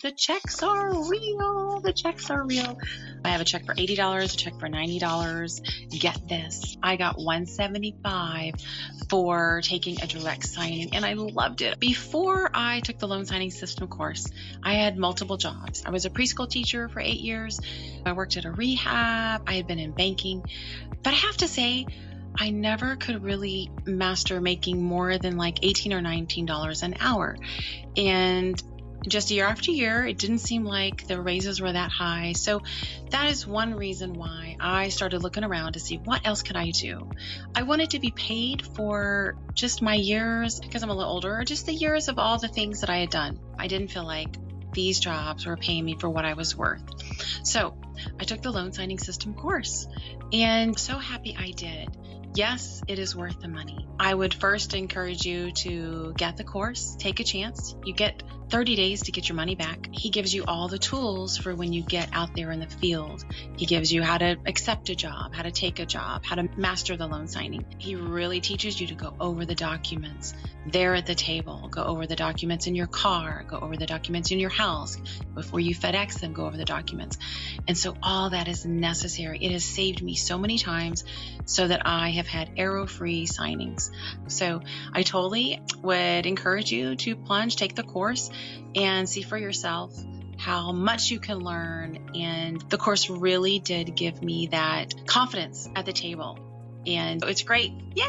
The checks are real. The checks are real. I have a check for $80, a check for $90. Get this. I got $175 for taking a direct signing, and I loved it. Before I took the loan signing system course, I had multiple jobs. I was a preschool teacher for 8 years. I worked at a rehab. I had been in banking. But I have to say, I never could really master making more than like $18 or $19 an hour. And just year after year, it didn't seem like the raises were that high. So that is one reason why I started looking around to see what else could I do. I wanted to be paid for just my years, because I'm a little older, or just the years of all the things that I had done. I didn't feel like these jobs were paying me for what I was worth. So I took the loan signing system course, and so happy I did. Yes, it is worth the money. I would first encourage you to get the course, take a chance. You get 30 days to get your money back. He gives you all the tools for when you get out there in the field. He gives you how to accept a job, how to take a job, how to master the loan signing. He really teaches you to go over the documents there at the table, go over the documents in your car, go over the documents in your house. Before you FedEx them, go over the documents. And so all that is necessary. It has saved me so many times so that I have had error-free signings. So I totally would encourage you to plunge, take the course, and see for yourself how much you can learn. And the course really did give me that confidence at the table. And it's great. Yay!